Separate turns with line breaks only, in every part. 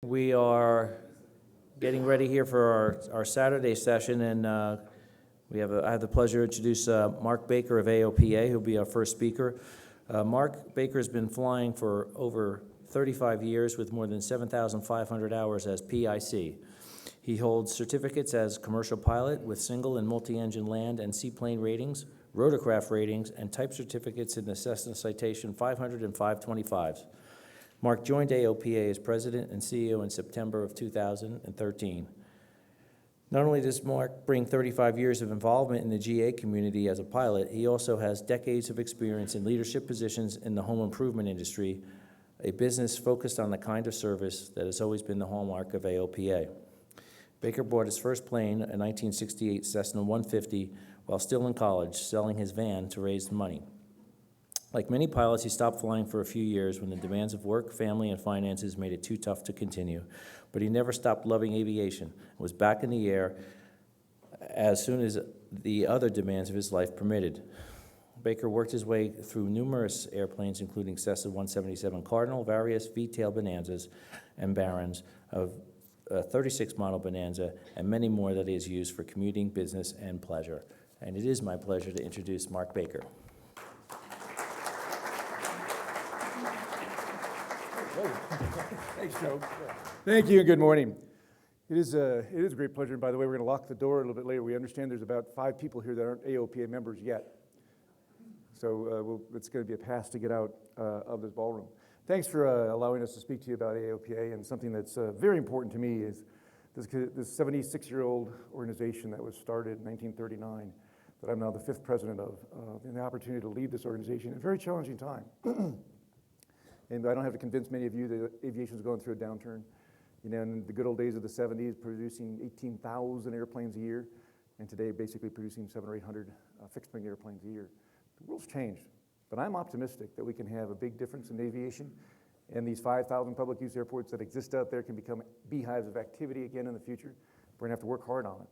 We are getting ready here for our Saturday session, and I have the pleasure to introduce Mark Baker of AOPA, who'll be our first speaker. Mark Baker has been flying for over 35 years with more than 7,500 hours as PIC. He holds certificates as commercial pilot with single and multi-engine land and seaplane ratings, rotorcraft ratings, and type certificates in the Cessna Citation 500 and 525s. Mark joined AOPA as president and CEO in September of 2013. Not only does Mark bring 35 years of involvement in the GA community as a pilot, he also has decades of experience in leadership positions in the home improvement industry, a business focused on the kind of service that has always been the hallmark of AOPA. Baker bought his first plane, a 1968 Cessna 150, while still in college, selling his van to raise money. Like many pilots, he stopped flying for a few years when the demands of work, family, and finances made it too tough to continue. But he never stopped loving aviation and was back in the air as soon as the other demands of his life permitted. Baker worked his way through numerous airplanes, including Cessna 177 Cardinal, various V-tail Bonanzas and Barons, of 36 model Bonanza, and many more that he has used for commuting, business, and pleasure. And it is my pleasure to introduce Mark Baker.
Thanks, Joe. Thank you and good morning. It is a great pleasure. And by the way, we're going to lock the door a little bit later. We understand there's about 5 people here that aren't AOPA members yet. So it's going to be a pass to get out of this ballroom. Thanks for allowing us to speak to you about AOPA. And something that's very important to me is this 76-year-old organization that was started in 1939 that I'm now the 5th president of, and the opportunity to lead this organization in a very challenging time. And I don't have to convince many of you that aviation is going through a downturn. You know, in the good old days of the 70s, producing 18,000 airplanes a year, and today basically producing 700 or 800 fixed-wing airplanes a year. The world's changed, but I'm optimistic that we can have a big difference in aviation, and these 5,000 public use airports that exist out there can become beehives of activity again in the future. We're going to have to work hard on it.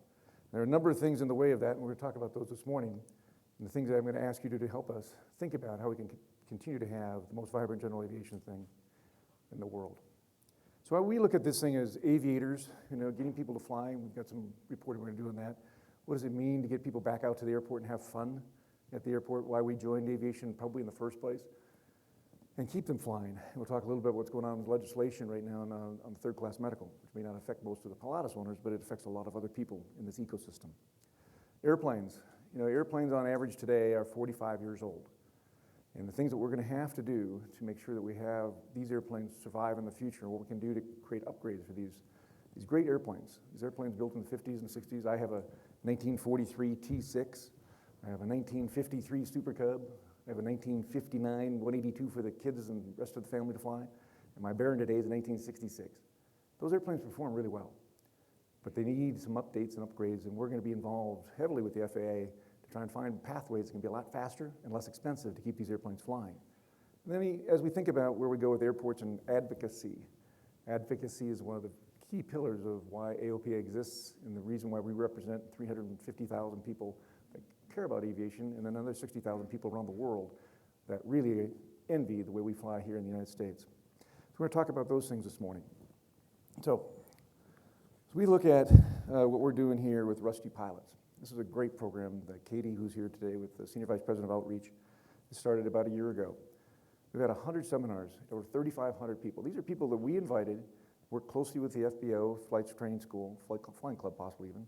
There are a number of things in the way of that, and we're going to talk about those this morning, and the things that I'm going to ask you to help us think about how we can continue to have the most vibrant general aviation thing in the world. So we look at this thing as aviators, you know, getting people to fly. We've got some reporting we're going to do on that. What does it mean to get people back out to the airport and have fun at the airport? Why we joined aviation probably in the first place, and keep them flying. And we'll talk a little bit about what's going on with legislation right now on third-class medical, which may not affect most of the Pilatus owners, but it affects a lot of other people in this ecosystem. Airplanes. You know, airplanes on average today are 45 years old. And the things that we're going to have to do to make sure that we have these airplanes survive in the future, what we can do to create upgrades for these great airplanes. These airplanes built in the 50s and 60s. I have a 1943 T6. I have a 1953 Super Cub. I have a 1959 182 for the kids and the rest of the family to fly. And my Baron today is a 1966. Those airplanes perform really well, but they need some updates and upgrades, and we're going to be involved heavily with the FAA to try and find pathways that can be a lot faster and less expensive to keep these airplanes flying. And then as we think about where we go with airports and advocacy is one of the key pillars of why AOPA exists and the reason why we represent 350,000 people that care about aviation and another 60,000 people around the world that really envy the way we fly here in the United States. So we're going to talk about those things this morning. So we look at what we're doing here with Rusty Pilots. This is a great program that Katie, who's here today with the Senior Vice President of Outreach, started about a year ago. We've had 100 seminars, over 3,500 people. These are people that we invited, work closely with the FBO, Flight Training School, Flying Club possibly even,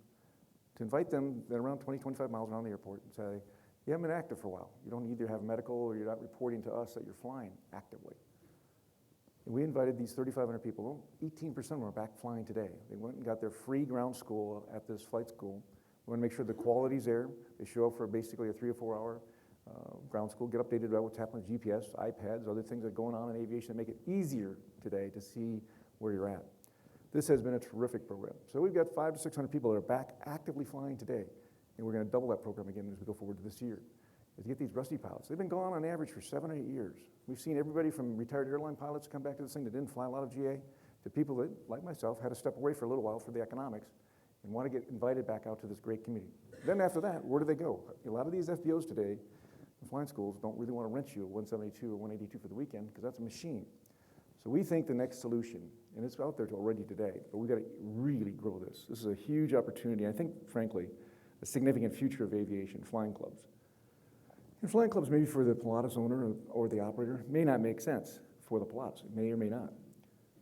to invite them around 20, 25 miles around the airport and say, you haven't been active for a while. You don't either have medical or you're not reporting to us that you're flying actively. And we invited these 3,500 people. 18% of them are back flying today. They went and got their free ground school at this flight school. We want to make sure the quality's there. They show up for basically a 3 or 4 hour ground school, get updated about what's happening with GPS, iPads, other things that are going on in aviation that make it easier today to see where you're at. This has been a terrific program. So we've got 500 to 600 people that are back actively flying today, and we're going to double that program again as we go forward to this year. Is to get these Rusty pilots. They've been gone on average for 7 or 8 years. We've seen everybody from retired airline pilots come back to this thing that didn't fly a lot of GA to people that, like myself, had to step away for a little while for the economics and want to get invited back out to this great community. Then after that, where do they go? A lot of these FBOs today, the flying schools, don't really want to rent you a 172 or 182 for the weekend because that's a machine. So we think the next solution and it's out there already today, but we've got to really grow this. This is a huge opportunity. I think, frankly, a significant future of aviation, flying clubs. And flying clubs, maybe for the Pilatus owner or the operator, may not make sense for the Pilatus. It may or may not.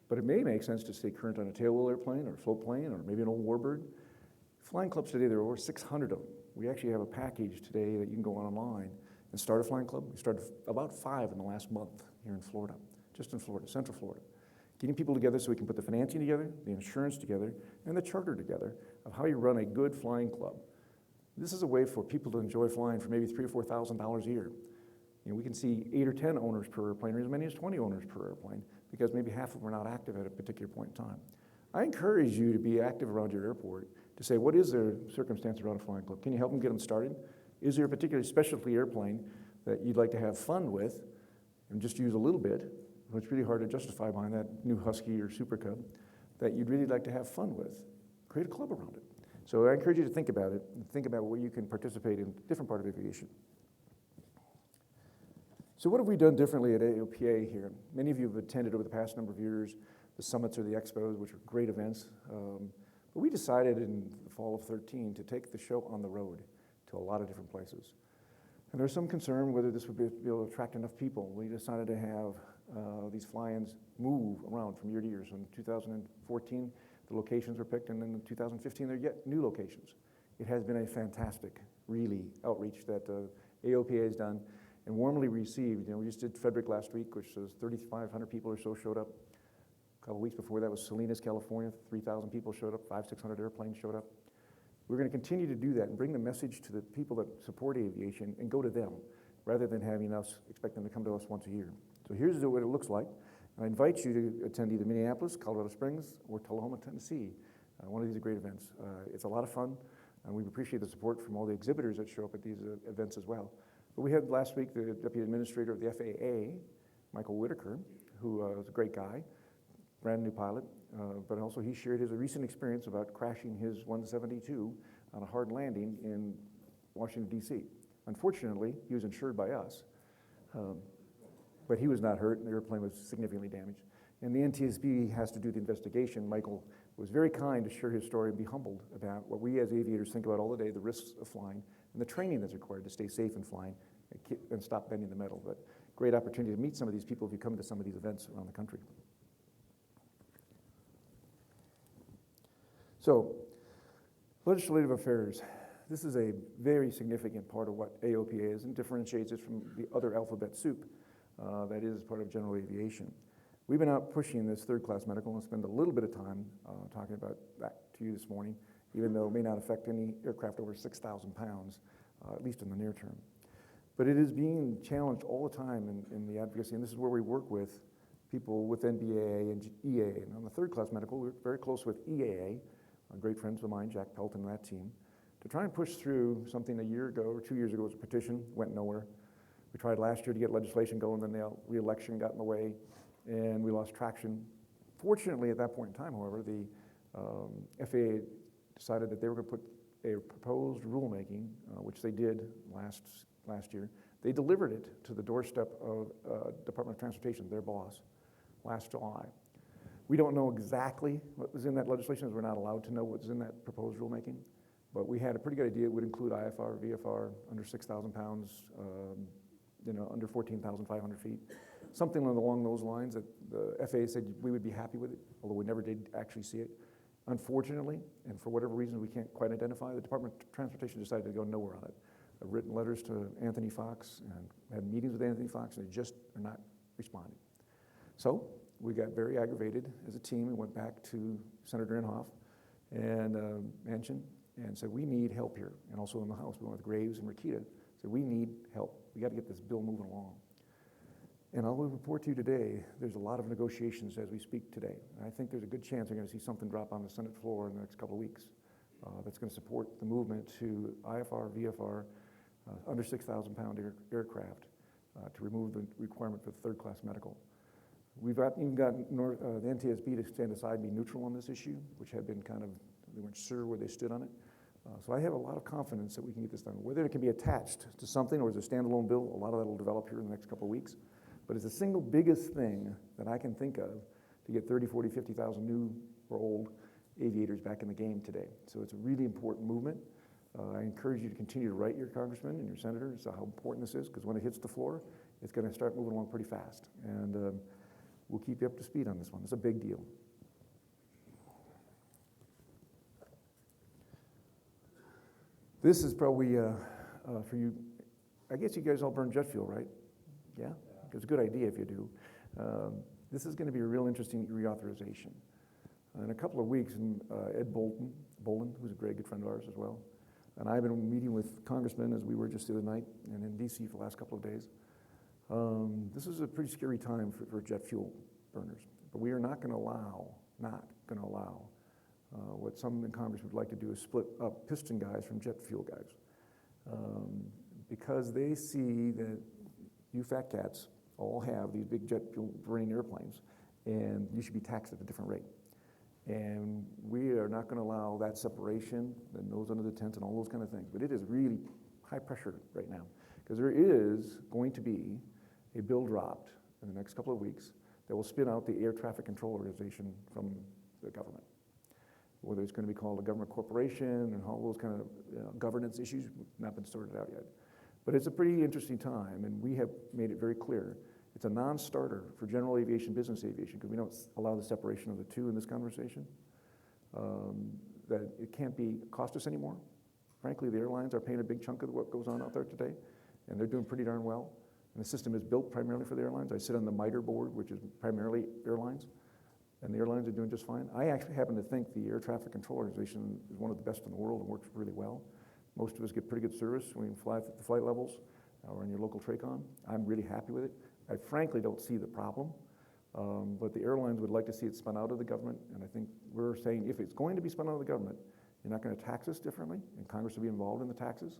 But it may make sense to stay current on a tailwheel airplane or a float plane or maybe an old warbird. Flying clubs today, there are over 600 of them. We actually have a package today that you can go online and start a flying club. We started about 5 in the last month here in Florida, just in Florida, Central Florida. Getting people together so we can put the financing together, the insurance together, and the charter together of how you run a good flying club. This is a way for people to enjoy flying for maybe $3,000 or $4,000 a year. You know, we can see 8 or 10 owners per airplane, or as many as 20 owners per airplane, because maybe half of them are not active at a particular point in time. I encourage you to be active around your airport, to say, what is their circumstance around a flying club? Can you help them get them started? Is there a particular specialty airplane that you'd like to have fun with and just use a little bit? It's really hard to justify behind that new Husky or Super Cub that you'd really like to have fun with. Create a club around it. So I encourage you to think about it and think about where you can participate in a different part of aviation. So what have we done differently at AOPA here? Many of you have attended over the past number of years the summits or the expos, which are great events. But we decided in the fall of 13 to take the show on the road to a lot of different places. And there's some concern whether this would be able to attract enough people. We decided to have these fly-ins move around from year to year. So in 2014, the locations were picked, and then in 2015, there are yet new locations. It has been a fantastic, really, outreach that AOPA has done and warmly received. You know, we just did Frederick last week, which was 3,500 people or so showed up. A couple weeks before that was Salinas, California. 3,000 people showed up, 500-600 airplanes showed up. We're going to continue to do that and bring the message to the people that support aviation and go to them, rather than having us expect them to come to us once a year. So here's what it looks like. I invite you to attend either Minneapolis, Colorado Springs, or Tullahoma, Tennessee. One of these are great events. It's a lot of fun, and we appreciate the support from all the exhibitors that show up at these events as well. But we had last week the Deputy Administrator of the FAA, Michael Whitaker, who was a great guy, brand new pilot, but also he shared his recent experience about crashing his 172 on a hard landing in Washington, D.C. Unfortunately, he was insured by us, but he was not hurt, and the airplane was significantly damaged. And the NTSB has to do the investigation. Michael was very kind to share his story and be humbled about what we as aviators think about all the day, the risks of flying, and the training that's required to stay safe in flying and stop bending the metal. But great opportunity to meet some of these people if you come to some of these events around the country. So, legislative affairs. This is a very significant part of what AOPA is and differentiates it from the other alphabet soup that is part of general aviation. We've been out pushing this third-class medical and spend a little bit of time talking about that to you this morning, even though it may not affect any aircraft over 6,000 pounds, at least in the near term. But it is being challenged all the time in the advocacy, and this is where we work with people with NBAA and EAA. And on the third-class medical, we're very close with EAA, great friends of mine, Jack Pelton and that team, to try and push through something a year ago or 2 years ago was a petition, went nowhere. We tried last year to get legislation going, then the re-election got in the way, and we lost traction. Fortunately, at that point in time, however, the FAA decided that they were going to put a proposed rulemaking, which they did last year. They delivered it to the doorstep of Department of Transportation, their boss, last July. We don't know exactly what was in that legislation, as we're not allowed to know what's in that proposed rulemaking, but we had a pretty good idea. It would include IFR, VFR, under 6,000 pounds, under 14,500 feet, something along those lines that the FAA said we would be happy with it, although we never did actually see it. Unfortunately, and for whatever reason we can't quite identify, the Department of Transportation decided to go nowhere on it. I've written letters to Anthony Fox and had meetings with Anthony Fox, and they just are not responding. So we got very aggravated as a team and went back to Senator Inhofe and Manchin and said, we need help here. And also in the House, we went with Graves and Rokita, said, we need help. We got to get this bill moving along. And I'll report to you today, there's a lot of negotiations as we speak today. And I think there's a good chance we're going to see something drop on the Senate floor in the next couple of weeks that's going to support the movement to IFR, VFR, under 6,000 pound aircraft to remove the requirement for the third-class medical. We've even gotten the NTSB to stand aside and be neutral on this issue, which had been they weren't sure where they stood on it. So I have a lot of confidence that we can get this done. Whether it can be attached to something or as a standalone bill, a lot of that will develop here in the next couple of weeks. But it's the single biggest thing that I can think of to get 30, 40, 50,000 new or old aviators back in the game today. So it's a really important movement. I encourage you to continue to write your congressman and your senators how important this is, because when it hits the floor, it's going to start moving along pretty fast. And we'll keep you up to speed on this one. It's a big deal. This is probably for you. I guess you guys all burn jet fuel, right? Yeah? It's a good idea if you do. This is going to be a real interesting reauthorization. In a couple of weeks, Ed Bolin, who's a great good friend of ours as well, and I've been meeting with congressmen, as we were just the other night, and in D.C. for the last couple of days. This is a pretty scary time for jet fuel burners. But we are not going to allow what some in Congress would like to do is split up piston guys from jet fuel guys. Because they see that you fat cats all have these big jet fuel burning airplanes, and you should be taxed at a different rate. And we are not going to allow that separation, and those under the tent and all those kind of things. But it is really high pressure right now, because there is going to be a bill dropped in the next couple of weeks that will spin out the Air Traffic Control Organization from the government. Whether it's going to be called a government corporation and all those kind of governance issues have not been sorted out yet. But it's a pretty interesting time, and we have made it very clear. It's a non-starter for general aviation, business aviation, because we don't allow the separation of the two in this conversation. That it can't be cost us anymore. Frankly, the airlines are paying a big chunk of what goes on out there today, and they're doing pretty darn well. And the system is built primarily for the airlines. I sit on the MITRE board, which is primarily airlines, and the airlines are doing just fine. I actually happen to think the Air Traffic Control Organization is one of the best in the world and works really well. Most of us get pretty good service when you fly at the flight levels or in your local TRACON. I'm really happy with it. I frankly don't see the problem, but the airlines would like to see it spun out of the government, and I think we're saying if it's going to be spun out of the government, you're not going to tax us differently, and Congress will be involved in the taxes.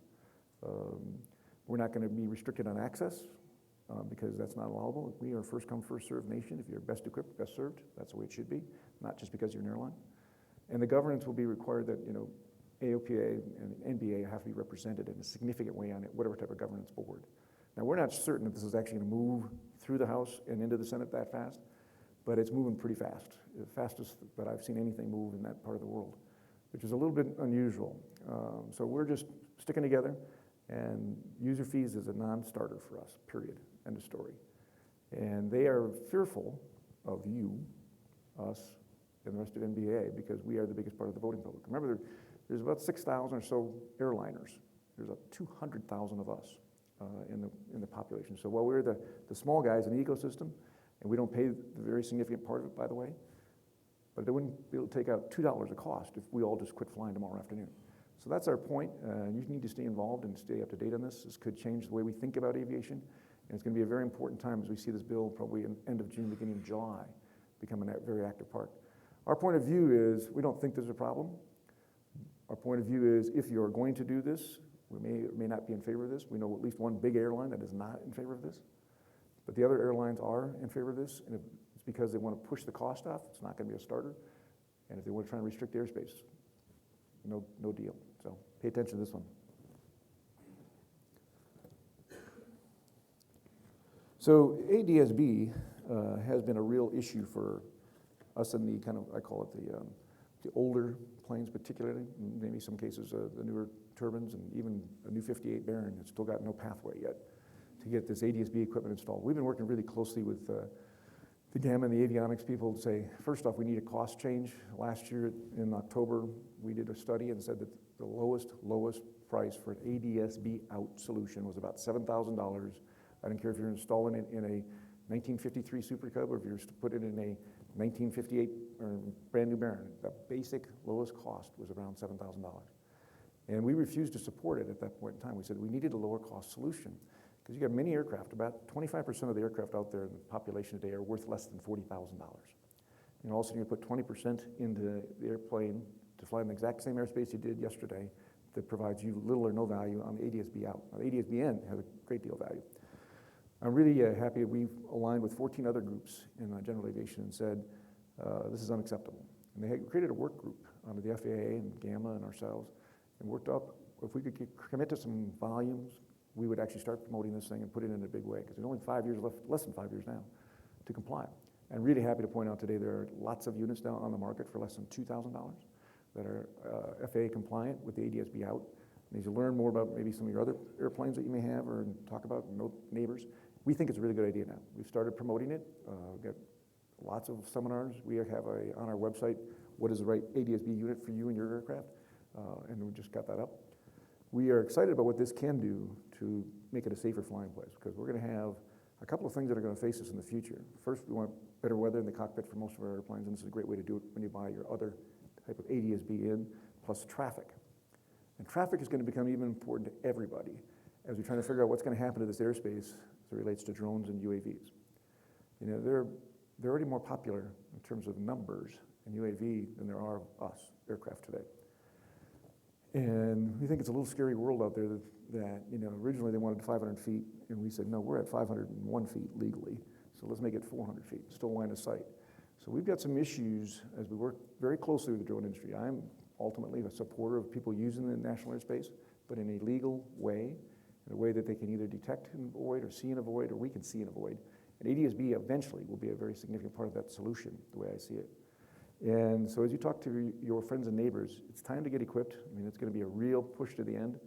We're not going to be restricted on access, because that's not allowable. We are a first come, first served nation. If you're best equipped, best served, that's the way it should be, not just because you're an airline. And the governance will be required that, AOPA and NBA have to be represented in a significant way on it, whatever type of governance board. Now, we're not certain that this is actually going to move through the House and into the Senate that fast, but it's moving pretty fast, the fastest that I've seen anything move in that part of the world, which is a little bit unusual. So we're just sticking together, and user fees is a non-starter for us, period, end of story. And they are fearful of you, us, and the rest of NBA, because we are the biggest part of the voting public. Remember, there's about 6,000 or so airliners. There's about 200,000 of us in the population. So while we're the small guys in the ecosystem, and we don't pay the very significant part of it, by the way, but they wouldn't be able to take out $2 a cost if we all just quit flying tomorrow afternoon. So that's our point. You need to stay involved and stay up to date on this. This could change the way we think about aviation, and it's going to be a very important time as we see this bill probably in end of June, beginning of July, become a very active part. Our point of view is we don't think there's a problem. Our point of view is if you're going to do this, we may or may not be in favor of this. We know at least one big airline that is not in favor of this, but the other airlines are in favor of this, and if it's because they want to push the cost off. It's not going to be a starter, and if they want to try and restrict airspace, no deal. So pay attention to this one. So ADS-B has been a real issue for us in the kind of, I call it the older planes particularly, maybe some cases the newer turbines, and even a new 58 Baron has still got no pathway yet to get this ADS-B equipment installed. We've been working really closely with the Gamma and the avionics people to say, first off, we need a cost change. Last year in October, we did a study and said that the lowest price for an ADS-B out solution was about $7,000. I don't care if you're installing it in a 1953 Super Cub or if you're putting it in a 1958 or brand new Baron. The basic lowest cost was around $7,000. And we refused to support it at that point in time. We said we needed a lower cost solution because you got many aircraft, about 25% of the aircraft out there in the population today are worth less than $40,000. And all of a sudden you put 20% into the airplane to fly in the exact same airspace you did yesterday that provides you little or no value on the ADS-B out. Now, the ADS-B in has a great deal of value. I'm really happy we've aligned with 14 other groups in general aviation and said, this is unacceptable. And they had created a work group under the FAA and Gamma and ourselves and worked up, if we could commit to some volumes, we would actually start promoting this thing and put it in a big way because there's only 5 years left, less than 5 years now, to comply. And really happy to point out today there are lots of units now on the market for less than $2,000 that are FAA compliant with the ADS-B out. And as you learn more about maybe some of your other airplanes that you may have or talk about neighbors, we think it's a really good idea now. We've started promoting it. We've got lots of seminars. We have on our website, what is the right ADS-B unit for you and your aircraft? And we just got that up. We are excited about what this can do to make it a safer flying place, because we're going to have a couple of things that are going to face us in the future. First, we want better weather in the cockpit for most of our airplanes, and this is a great way to do it when you buy your other type of ADS-B in, plus traffic. And traffic is going to become even important to everybody as we're trying to figure out what's going to happen to this airspace as it relates to drones and UAVs. You know, they're already more popular in terms of numbers in UAV than there are us aircraft today. And we think it's a little scary world out there that you know, originally they wanted 500 feet, and we said, no, we're at 501 feet legally, so let's make it 400 feet, still line of sight. So we've got some issues as we work very closely with the drone industry. I'm ultimately a supporter of people using the national airspace, but in a legal way, in a way that they can either detect and avoid or see and avoid, or we can see and avoid. And ADS-B eventually will be a very significant part of that solution, the way I see it. And so as you talk to your friends and neighbors, it's time to get equipped. I mean, it's going to be a real push to the end.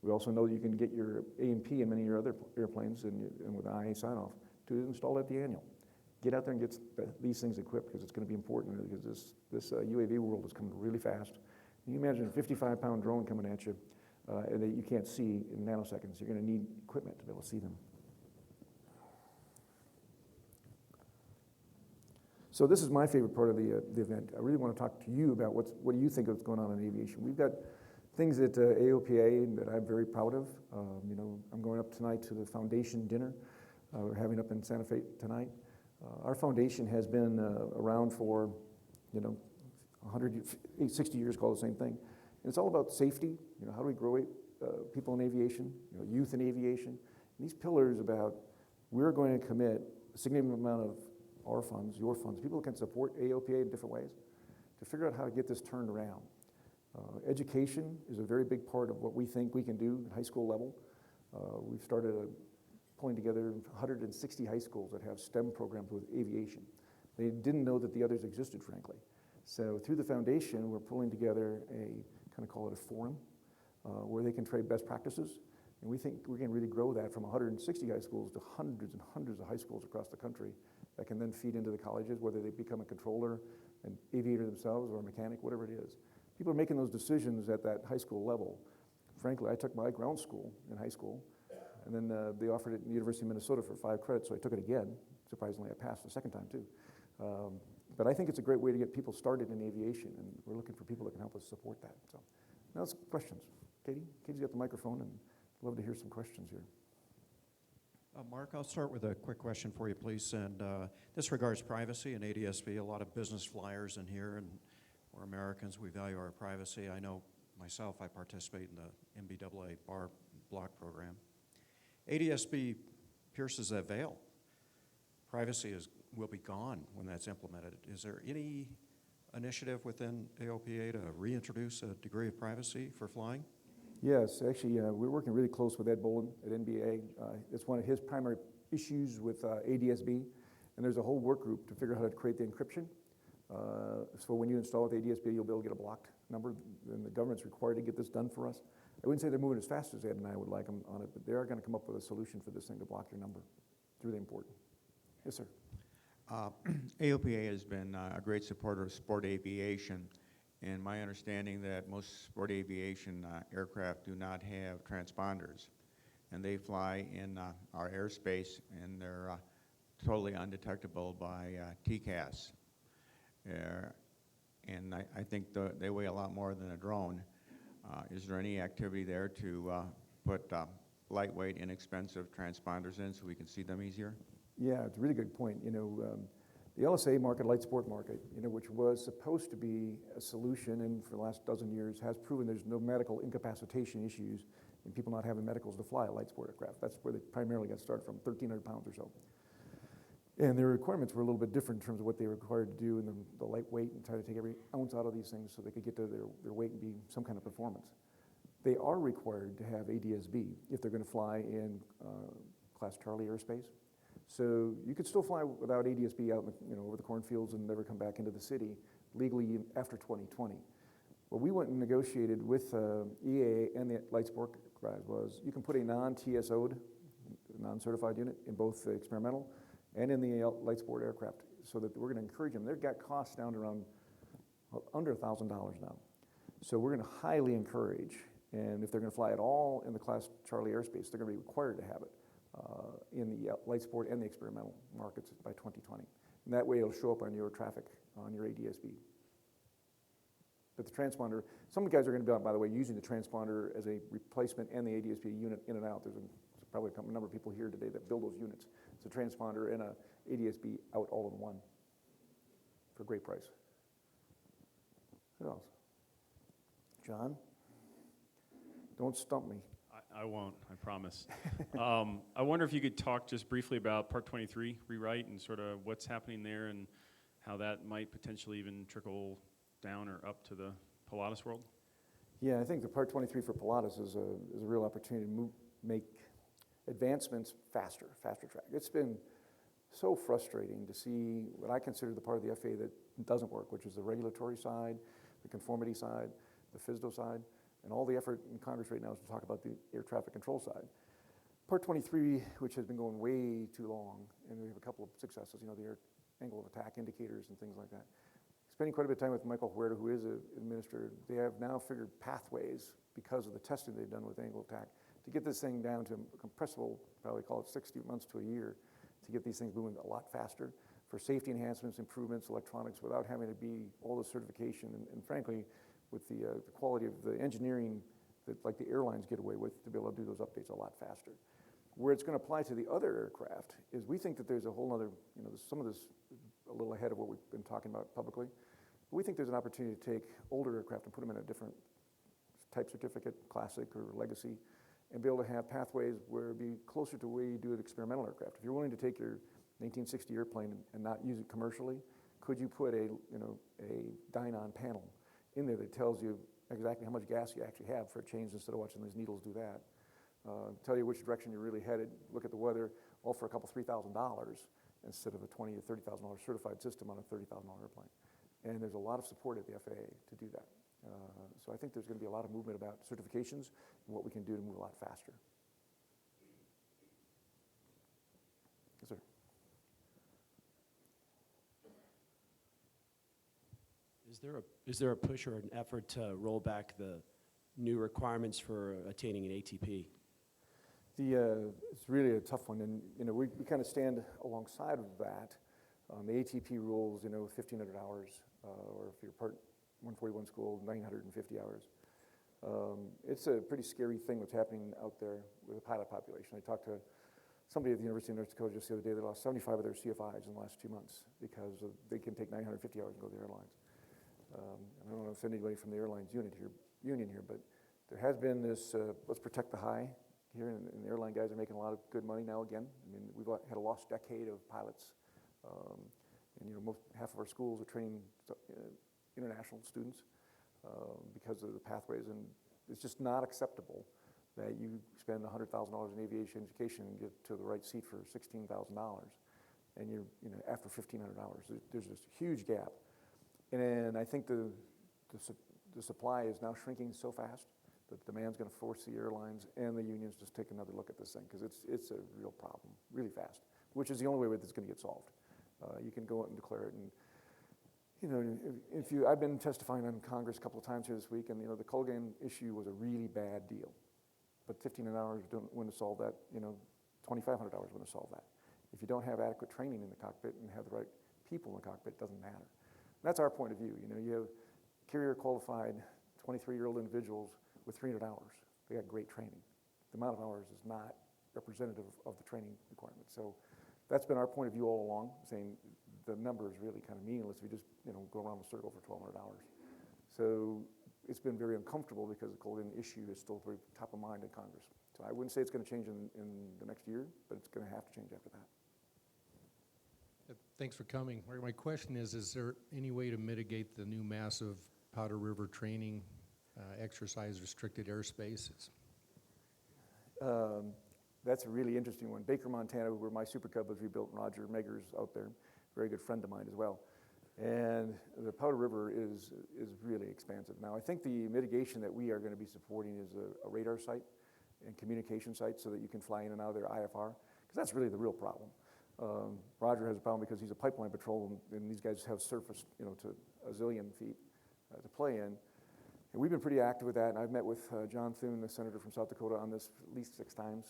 We also know that you can get your A&P in many of your other airplanes and with an IA sign-off to install at the annual. Get out there and get these things equipped, because it's going to be important, because this UAV world is coming really fast. Can you imagine a 55-pound drone coming at you that you can't see in nanoseconds? You're going to need equipment to be able to see them. So this is my favorite part of the event. I really want to talk to you about what do you think is going on in aviation. We've got things at AOPA that I'm very proud of. You know, I'm going up tonight to the foundation dinner we're having up in Santa Fe tonight. Our foundation has been around for, you know, 160 years, call it the same thing. And it's all about safety. You know, how do we grow people in aviation, you know, youth in aviation. And these pillars about we're going to commit a significant amount of our funds, your funds, people can support AOPA in different ways to figure out how to get this turned around. Education is a very big part of what we think we can do at high school level. We've started pulling together 160 high schools that have STEM programs with aviation. They didn't know that the others existed, frankly. So through the foundation, we're pulling together a kind of call it a forum where they can trade best practices. And we think we can really grow that from 160 high schools to hundreds and hundreds of high schools across the country that can then feed into the colleges, whether they become a controller, an aviator themselves, or a mechanic, whatever it is. People are making those decisions at that high school level. Frankly, I took my ground school in high school, and then they offered it in the University of Minnesota for 5 credits, so I took it again. Surprisingly, I passed the second time too. But I think it's a great way to get people started in aviation, and we're looking for people that can help us support that. So now it's questions. Katie? Katie's got the microphone, and I'd love to hear some questions here.
Mark, I'll start with a quick question for you, please. And this regards privacy and ADS-B. A lot of business flyers in here, and we're Americans. We value our privacy. I know myself, I participate in the MBAA bar block program. ADS-B pierces that veil. Privacy will be gone when that's implemented. Is there any initiative within AOPA to reintroduce a degree of privacy for flying?
Yes, actually, we're working really close with Ed Bolin at NBA. It's one of his primary issues with ADS-B, and there's a whole work group to figure out how to create the encryption. So when you install with ADS-B, you'll be able to get a blocked number, and the government's required to get this done for us. I wouldn't say they're moving as fast as Ed and I would like them on it, but they are going to come up with a solution for this thing to block your number. It's really important. Yes, sir.
AOPA has been a great supporter of sport aviation, and my understanding that most sport aviation aircraft do not have transponders, and they fly in our airspace, and they're totally undetectable by TCAS. And I think they weigh a lot more than a drone. Is there any activity there to put lightweight, inexpensive transponders in so we can see them easier?
Yeah, it's a really good point. You know, the LSA market, light sport market, you know, which was supposed to be a solution, and for the last dozen years has proven there's no medical incapacitation issues in people not having medicals to fly a light sport aircraft. That's where they primarily got started from, 1,300 pounds or so. And their requirements were a little bit different in terms of what they were required to do in the lightweight and try to take every ounce out of these things so they could get to their weight and be some kind of performance. They are required to have ADS-B if they're going to fly in Class Charlie airspace. So you could still fly without ADSB out in over the cornfields and never come back into the city legally after 2020. What we went and negotiated with EAA and the light sport guys was you can put a non-TSO'd, non-certified unit in both the experimental and in the light sport aircraft, so that we're going to encourage them. They've got costs down to around under $1,000 now. So we're going to highly encourage, and if they're going to fly at all in the Class Charlie airspace, they're going to be required to have it in the light sport and the experimental markets by 2020. And that way it'll show up on your traffic, on your ADSB. But the transponder, some guys are going to be, by the way, using the transponder as a replacement and the ADSB unit in and out. There's probably a number of people here today that build those units. It's a transponder and a ADSB out all in one for a great price. Who else? John? Don't stump me.
I won't, I promise. I wonder if you could talk just briefly about Part 23 rewrite and sort of what's happening there and how that might potentially even trickle down or up to the Pilatus world.
Yeah, I think the Part 23 for Pilatus is a real opportunity to make advancements faster track. It's been so frustrating to see what I consider the part of the FAA that doesn't work, which is the regulatory side, the conformity side, the FSDO side, and all the effort in Congress right now is to talk about the air traffic control side. Part 23, which has been going way too long, and we have a couple of successes, the air angle of attack indicators and things like that. Spending quite a bit of time with Michael Huerta, who is an administrator, they have now figured pathways because of the testing they've done with angle of attack to get this thing down to a compressible, probably call it 60 months to a year, to get these things moving a lot faster for safety enhancements, improvements, electronics, without having to be all the certification and frankly, with the quality of the engineering that like the airlines get away with to be able to do those updates a lot faster. Where it's going to apply to the other aircraft is we think that there's a whole other, some of this a little ahead of what we've been talking about publicly. We think there's an opportunity to take older aircraft and put them in a different type certificate, classic or legacy, and be able to have pathways where it'd be closer to where you do an experimental aircraft. If you're willing to take your 1960 airplane and not use it commercially, could you put a dynon panel in there that tells you exactly how much gas you actually have for a change instead of watching these needles do that? Tell you which direction you're really headed, look at the weather, all for a couple $3,000 instead of a $20,000 to $30,000 certified system on a $30,000 airplane. And there's a lot of support at the FAA to do that. So I think there's going to be a lot of movement about certifications and what we can do to move a lot faster. Yes, sir.
Is there a push or an effort to roll back the new requirements for attaining an ATP?
It's really a tough one, and we kind of stand alongside of that. The ATP rules, 1,500 hours, or if you're Part 141 school, 950 hours. It's a pretty scary thing what's happening out there with the pilot population. I talked to somebody at the University of North Dakota just the other day. They lost 75 of their CFIs in the last 2 months because they can take 950 hours and go to the airlines. I don't know if anybody from the airlines union here, but there has been this let's protect the high here, and the airline guys are making a lot of good money now again. I mean, we've had a lost decade of pilots, and half of our schools are training international students because of the pathways, and it's just not acceptable that you spend $100,000 in aviation education and get to the right seat for $16,000, and you're after 1,500 hours. There's this huge gap. And I think the supply is now shrinking so fast that demand's going to force the airlines and the unions to take another look at this thing, because it's a real problem, really fast, which is the only way that it's going to get solved. You can go out and declare it, and I've been testifying in Congress a couple of times here this week, and the Colgan issue was a really bad deal, but 1,500 hours wouldn't solve that. 2,500 hours wouldn't solve that. If you don't have adequate training in the cockpit and have the right people in the cockpit, it doesn't matter. That's our point of view. You have carrier qualified 23-year-old individuals with 300 hours. They got great training. The amount of hours is not representative of the training requirements. So that's been our point of view all along, saying the number is really kind of meaningless if you just go around the circle for 1,200 hours. So it's been very uncomfortable because the Colgan issue is still very top of mind in Congress. So I wouldn't say it's going to change in the next year, but it's going to have to change after that.
Thanks for coming. My question is there any way to mitigate the new massive Powder River training exercise restricted airspaces?
That's a really interesting one. Baker, Montana, where my Super Cub was rebuilt, Roger Megger's out there, very good friend of mine as well. And the Powder River is really expansive. Now, I think the mitigation that we are going to be supporting is a radar site and communication site so that you can fly in and out of their IFR, because that's really the real problem. Roger has a problem because he's a pipeline patrol, and these guys have surface, to a zillion feet to play in. And we've been pretty active with that, and I've met with John Thune, the senator from South Dakota, on this at least 6 times.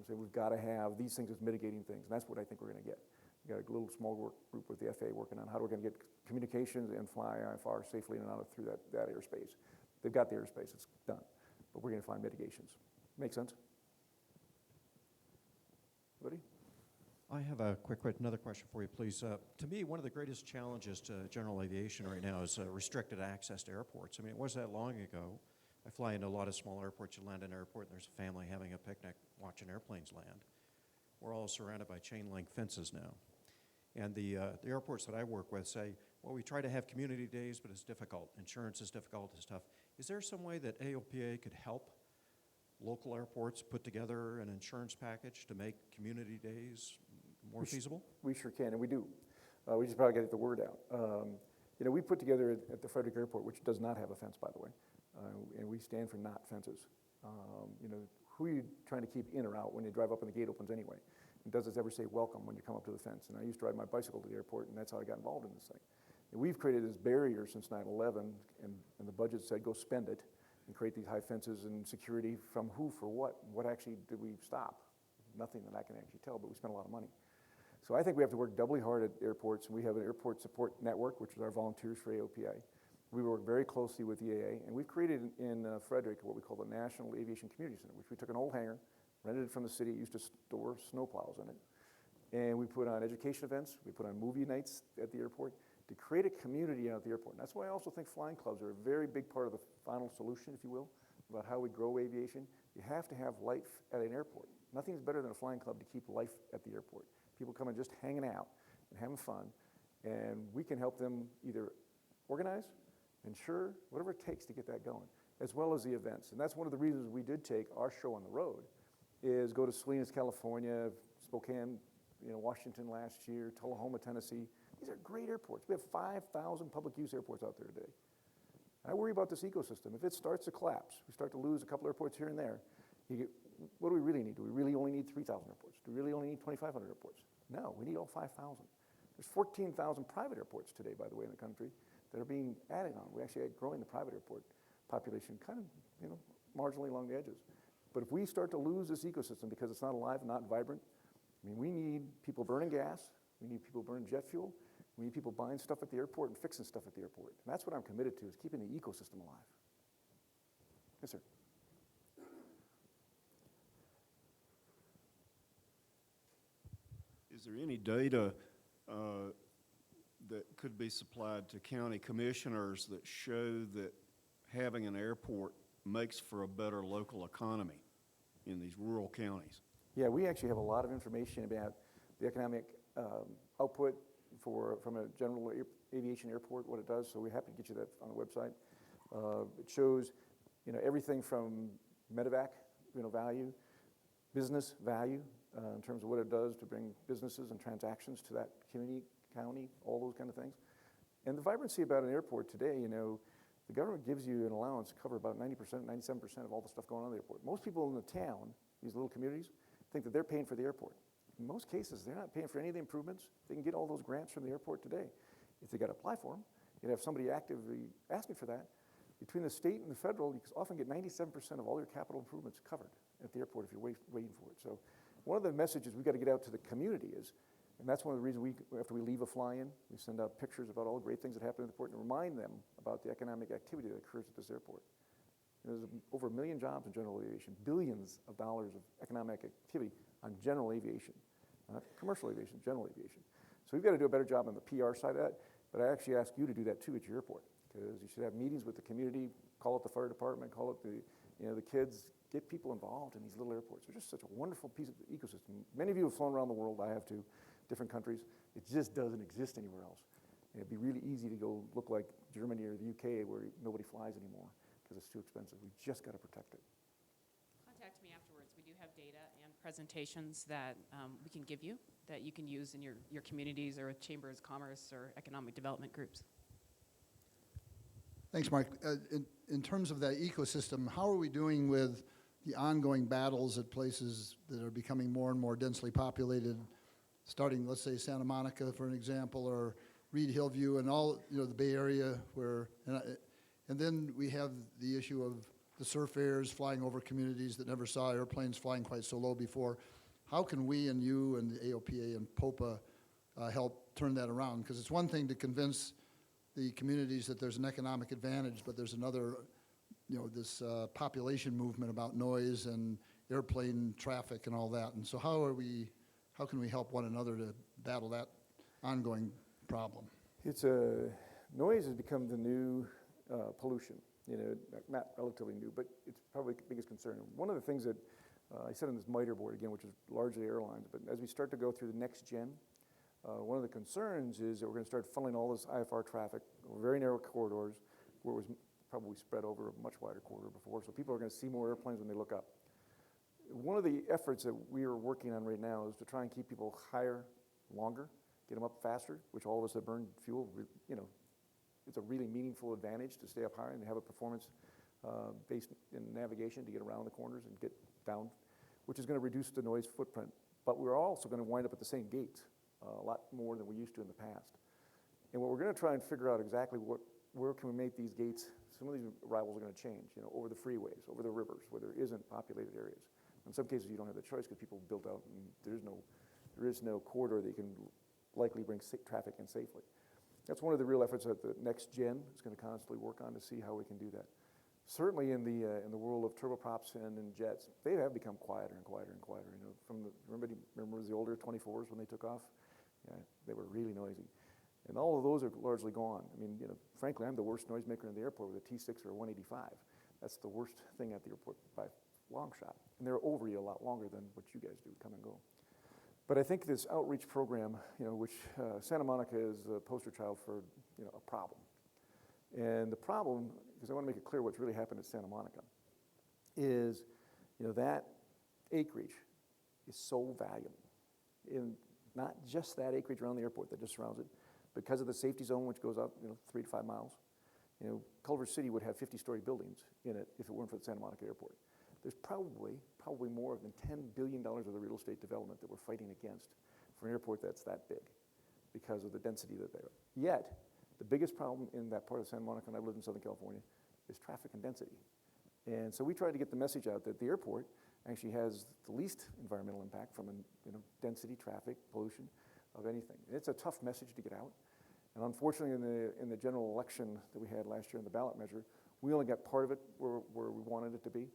So we've got to have these things as mitigating things, and that's what I think we're going to get. We've got a little small work group with the FAA working on how we're going to get communications and fly IFR safely in and out through that airspace. They've got the airspace, it's done, but we're going to find mitigations. Make sense? Buddy?
I have another question for you, please. To me, one of the greatest challenges to general aviation right now is restricted access to airports. I mean, it wasn't that long ago. I fly into a lot of small airports. You land in an airport, and there's a family having a picnic, watching airplanes land. We're all surrounded by chain link fences now. And the airports that I work with say, well, we try to have community days, but it's difficult. Insurance is difficult, it's tough. Is there some way that AOPA could help local airports put together an insurance package to make community days more feasible?
We sure can, and we do. We just probably got to get the word out. We put together at the Frederick Airport, which does not have a fence, by the way, and we stand for not fences. Who are you trying to keep in or out when you drive up and the gate opens anyway? And does it ever say welcome when you come up to the fence? And I used to ride my bicycle to the airport, and that's how I got involved in this thing. And we've created this barrier since 9/11, and the budget said go spend it and create these high fences and security from who for what? What actually did we stop? Nothing that I can actually tell, but we spent a lot of money. So I think we have to work doubly hard at airports, and we have an airport support network, which is our volunteers for AOPA. We work very closely with the AA, and we've created in Frederick what we call the National Aviation Community Center, which we took an old hangar, rented it from the city, used to store snowplows in it, and we put on education events, we put on movie nights at the airport to create a community out at the airport. And that's why I also think flying clubs are a very big part of the final solution, if you will, about how we grow aviation. You have to have life at an airport. Nothing's better than a flying club to keep life at the airport. People come and just hanging out and having fun, and we can help them either organize, insure, whatever it takes to get that going, as well as the events. And that's one of the reasons we did take our show on the road, is go to Salinas, California, Spokane, Washington last year, Tullahoma, Tennessee. These are great airports. We have 5,000 public use airports out there today. I worry about this ecosystem. If it starts to collapse, we start to lose a couple airports here and there, what do we really need? Do we really only need 3,000 airports? Do we really only need 2,500 airports? No, we need all 5,000. There's 14,000 private airports today, by the way, in the country that are being added on. We actually are growing the private airport population kind of, marginally along the edges. But if we start to lose this ecosystem because it's not alive and not vibrant, we need people burning gas, we need people burning jet fuel, we need people buying stuff at the airport and fixing stuff at the airport. And that's what I'm committed to, is keeping the ecosystem alive. Yes, sir.
Is there any data that could be supplied to county commissioners that show that having an airport makes for a better local economy in these rural counties?
Yeah, we actually have a lot of information about the economic output from a general aviation airport, what it does, so we're happy to get you that on the website. It shows, everything from medevac, value, business value, in terms of what it does to bring businesses and transactions to that community, county, all those kind of things. And the vibrancy about an airport today, the government gives you an allowance to cover about 90%, 97% of all the stuff going on in the airport. Most people in the town, these little communities, think that they're paying for the airport. In most cases, they're not paying for any of the improvements. They can get all those grants from the airport today. If they got to apply for them, you'd have somebody actively asking for that. Between the state and the federal, you often get 97% of all your capital improvements covered at the airport if you're waiting for it. So one of the messages we got to get out to the community is, and that's one of the reasons after we leave a fly-in, we send out pictures about all the great things that happen at the airport and remind them about the economic activity that occurs at this airport. There's over 1 million jobs in general aviation, billions of dollars of economic activity on general aviation, not commercial aviation, general aviation. So we've got to do a better job on the PR side of that, but I actually ask you to do that too at your airport, because you should have meetings with the community, call it the fire department, call it the kids, get people involved in these little airports. They're just such a wonderful piece of the ecosystem. Many of you have flown around the world, I have too, different countries. It just doesn't exist anywhere else. And it'd be really easy to go look like Germany or the UK where nobody flies anymore because it's too expensive. We just got to protect it.
Contact me afterwards. We do have data and presentations that we can give you that you can use in your communities or with chambers, commerce, or economic development groups.
Thanks, Mark. In terms of that ecosystem, how are we doing with the ongoing battles at places that are becoming more and more densely populated, starting, let's say, Santa Monica, for an example, or Reed Hillview, and all, the Bay Area, where, and then we have the issue of the surf airs flying over communities that never saw airplanes flying quite so low before. How can we and you and the AOPA and POPA help turn that around? Because it's one thing to convince the communities that there's an economic advantage, but there's another, this population movement about noise and airplane traffic and all that. And so how can we help one another to battle that ongoing problem?
Noise has become the new pollution, not relatively new, but it's probably the biggest concern. One of the things that I said on this MITRE board again, which is largely airlines, but as we start to go through the next gen, one of the concerns is that we're going to start funneling all this IFR traffic over very narrow corridors where it was probably spread over a much wider corridor before, so people are going to see more airplanes when they look up. One of the efforts that we are working on right now is to try and keep people higher longer, get them up faster, which all of us that burn fuel, it's a really meaningful advantage to stay up higher and have a performance based in navigation to get around the corners and get down, which is going to reduce the noise footprint. But we're also going to wind up at the same gates a lot more than we used to in the past. And what we're going to try and figure out exactly where can we make these gates, some of these arrivals are going to change, over the freeways, over the rivers, where there isn't populated areas. In some cases, you don't have the choice because people built out and there is no corridor that you can likely bring traffic in safely. That's one of the real efforts that the next gen is going to constantly work on to see how we can do that. Certainly in the world of turboprops and in jets, they have become quieter and quieter and quieter. Remember the older 24s when they took off? Yeah, they were really noisy. And all of those are largely gone. Frankly, I'm the worst noisemaker in the airport with a T6 or a 185. That's the worst thing at the airport by a long shot. And they're over you a lot longer than what you guys do, come and go. But I think this outreach program, which Santa Monica is a poster child for, a problem. And the problem, because I want to make it clear what's really happened at Santa Monica, is, that acreage is so valuable. And not just that acreage around the airport that just surrounds it, because of the safety zone, which goes up, 3 to 5 miles. Culver City would have 50-story buildings in it if it weren't for the Santa Monica Airport. There's probably more than $10 billion of the real estate development that we're fighting against for an airport that's that big because of the density that they are. Yet, the biggest problem in that part of Santa Monica, and I've lived in Southern California, is traffic and density. And so we try to get the message out that the airport actually has the least environmental impact from density, traffic, pollution of anything. And it's a tough message to get out. And unfortunately, in the general election that we had last year in the ballot measure, we only got part of it where we wanted it to be.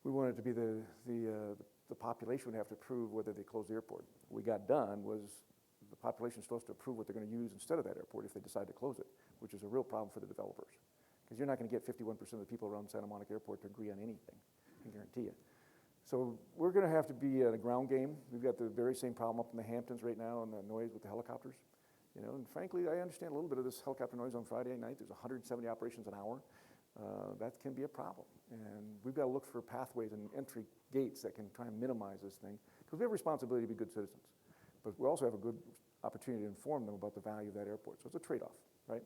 We wanted it to be the population would have to prove whether they closed the airport. What we got done was the population is supposed to approve what they're going to use instead of that airport if they decide to close it, which is a real problem for the developers. Because you're not going to get 51% of the people around Santa Monica Airport to agree on anything, I guarantee you. So we're going to have to be at a ground game. We've got the very same problem up in the Hamptons right now and the noise with the helicopters. And frankly, I understand a little bit of this helicopter noise on Friday night. There's 170 operations an hour. That can be a problem. And we've got to look for pathways and entry gates that can try and minimize this thing, because we have a responsibility to be good citizens. But we also have a good opportunity to inform them about the value of that airport. So it's a trade-off, right?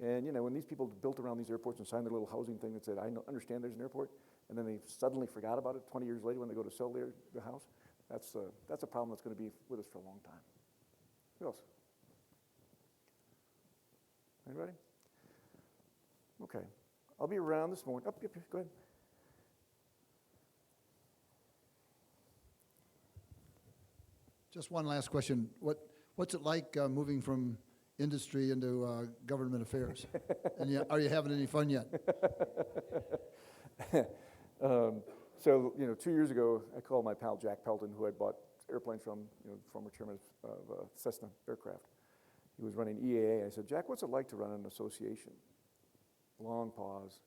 And when these people built around these airports and signed their little housing thing that said, I understand there's an airport, and then they suddenly forgot about it 20 years later when they go to sell the house, that's a problem that's going to be with us for a long time. Who else? Anybody? Okay. I'll be around this morning. Yep, go ahead.
Just one last question. What's it like moving from industry into government affairs? And are you having any fun yet?
So 2 years ago, I called my pal Jack Pelton, who I bought airplanes from, former chairman of Cessna Aircraft. He was running EAA. I said, Jack, what's it like to run an association? Long pause.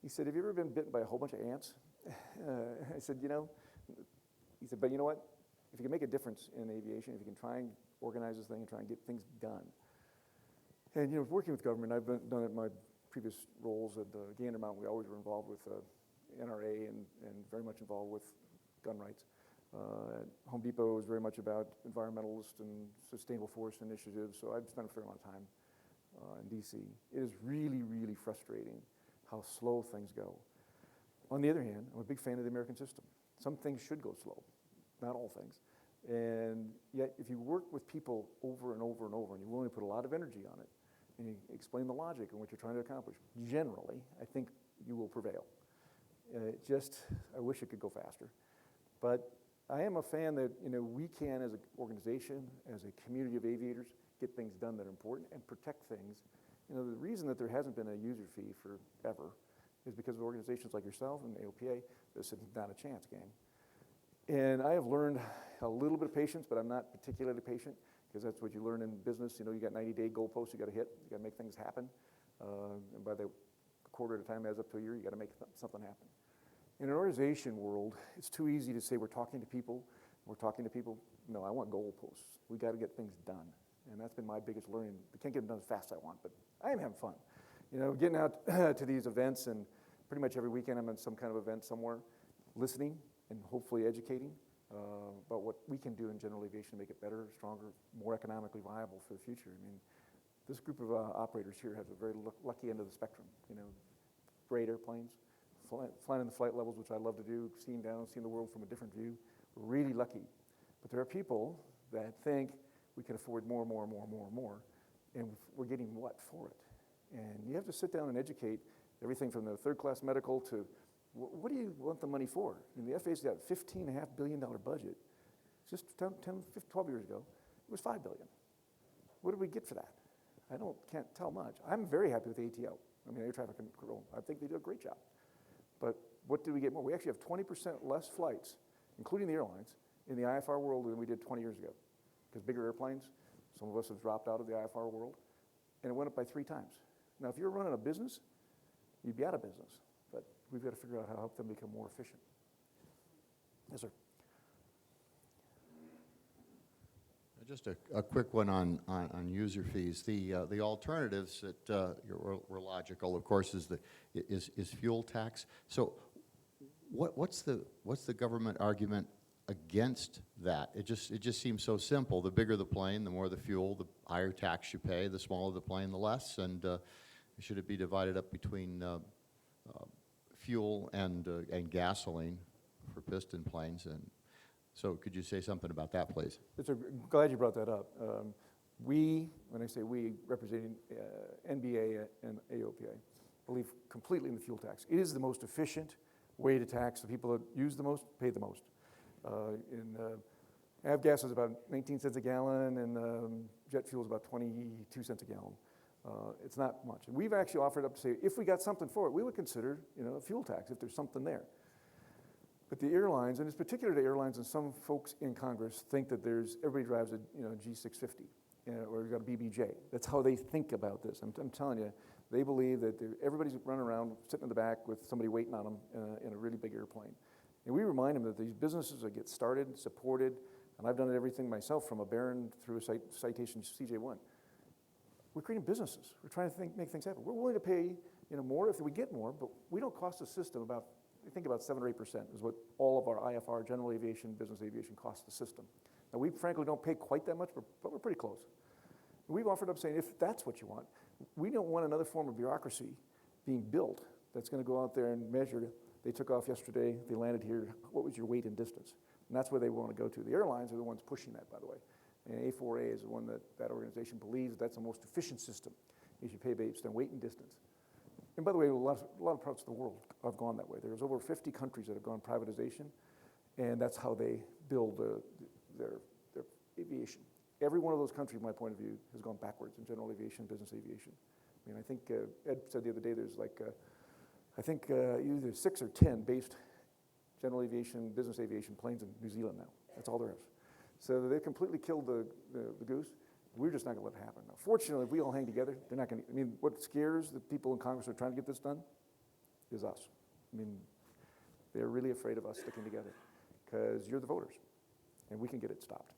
He said, have you ever been bitten by a whole bunch of ants? I said, he said, but you know what? If you can make a difference in aviation, if you can try and organize this thing and try and get things done. And, working with government, I've done it in my previous roles at Gander Mountain. We always were involved with NRA and very much involved with gun rights. Home Depot is very much about environmentalist and sustainable forest initiatives, so I've spent a fair amount of time in DC. It is really, really frustrating how slow things go. On the other hand, I'm a big fan of the American system. Some things should go slow, not all things. And yet, if you work with people over and over and over, and you're willing to put a lot of energy on it, and you explain the logic and what you're trying to accomplish, generally, I think you will prevail. I wish it could go faster. But I am a fan that, we can, as an organization, as a community of aviators, get things done that are important and protect things. The reason that there hasn't been a user fee forever is because of organizations like yourself and the AOPA that said not a chance, gang. And I have learned a little bit of patience, but I'm not particularly patient, because that's what you learn in business. You got 90-day goalposts you got to hit. You got to make things happen. And by the quarter at a time, as up to a year, you got to make something happen. In an organization world, it's too easy to say we're talking to people. No, I want goalposts. We got to get things done. And that's been my biggest learning. I can't get them done as fast as I want, but I am having fun. Getting out to these events, and pretty much every weekend I'm at some kind of event somewhere, listening and hopefully educating about what we can do in general aviation to make it better, stronger, more economically viable for the future. This group of operators here has a very lucky end of the spectrum. Great airplanes, flying in the flight levels, which I love to do, seeing the world from a different view. We're really lucky. But there are people that think we can afford more, and we're getting what for it? And you have to sit down and educate everything from the third-class medical to what do you want the money for? The FAA's got a $15.5 billion budget. Just 12 years ago, it was $5 billion. What did we get for that? Can't tell much. I'm very happy with ATO. Air traffic control. I think they do a great job. But what did we get more? We actually have 20% less flights, including the airlines, in the IFR world than we did 20 years ago. Because bigger airplanes, some of us have dropped out of the IFR world, and it went up by 3 times. Now, if you're running a business, you'd be out of business. But we've got to figure out how to help them become more efficient. Yes, sir.
Just a quick one on user fees. The alternatives that were logical, of course, is fuel tax. So, what's the government argument against that? It just seems so simple. The bigger the plane, the more the fuel, the higher tax you pay. The smaller the plane, the less. And should it be divided up between fuel and gasoline for piston planes? And so could you say something about that, please?
Glad you brought that up. When I say we, representing NBA and AOPA, believe completely in the fuel tax. It is the most efficient way to tax the people that use the most, pay the most. Avgas is about 19 cents a gallon, and jet fuel is about 22 cents a gallon. It's not much. And we've actually offered up to say, if we got something for it, we would consider a fuel tax if there's something there. But the airlines, and it's particular to airlines, and some folks in Congress think that everybody drives a G650 or you've got a BBJ. That's how they think about this. I'm telling you, they believe that everybody's running around, sitting in the back with somebody waiting on them in a really big airplane. And we remind them that these businesses that get started, supported, and I've done everything myself from a Baron through a citation CJ1. We're creating businesses. We're trying to make things happen. We're willing to pay more if we get more, but we don't cost the system I think about 7 or 8% is what all of our IFR, general aviation, business aviation, costs the system. Now, we frankly don't pay quite that much, but we're pretty close. And we've offered up saying, if that's what you want, we don't want another form of bureaucracy being built that's going to go out there and measure. They took off yesterday, they landed here, what was your weight and distance? And that's where they want to go to. The airlines are the ones pushing that, by the way. And A4A is the one that organization believes that's the most efficient system. You should pay based on weight and distance. And by the way, a lot of parts of the world have gone that way. There's over 50 countries that have gone privatization, and that's how they build their aviation. Every one of those countries, from my point of view, has gone backwards in general aviation, business aviation. I think Ed said the other day there's either 6 or 10 based general aviation, business aviation planes in New Zealand now. That's all there is. So they completely killed the goose. We're just not going to let it happen. Now, fortunately, if we all hang together, they're not going to. What scares the people in Congress who are trying to get this done is us. They're really afraid of us sticking together because you're the voters, and we can get it stopped.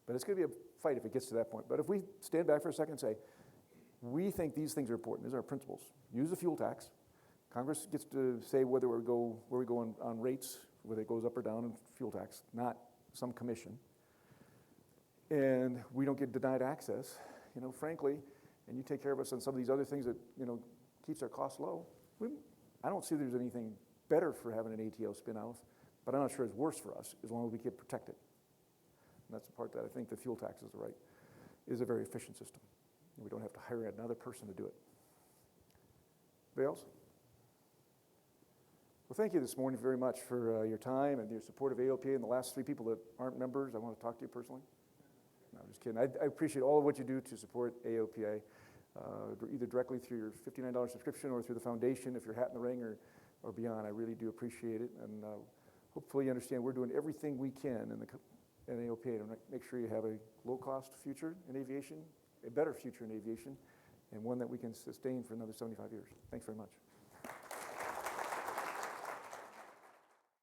But it's going to be a fight if it gets to that point. But if we stand back for a second and say, we think these things are important. These are our principles. Use the fuel tax. Congress gets to say where we go on rates whether it goes up or down in fuel tax, not some commission. And we don't get denied access, frankly, and you take care of us on some of these other things that, keeps our costs low. I don't see there's anything better for having an ATO spin-off, but I'm not sure it's worse for us as long as we get protected. And that's the part that I think the fuel tax is a very efficient system. We don't have to hire another person to do it. Anybody else? Well, thank you this morning very much for your time and your support of AOPA, and the last 3 people that aren't members, I want to talk to you personally. No, I'm just kidding. I appreciate all of what you do to support AOPA, either directly through your $59 subscription or through the foundation if you're hat in the ring or beyond. I really do appreciate it, and hopefully you understand we're doing everything we can in AOPA to make sure you have a low-cost future in aviation, a better future in aviation, and one that we can sustain for another 75 years. Thanks very much.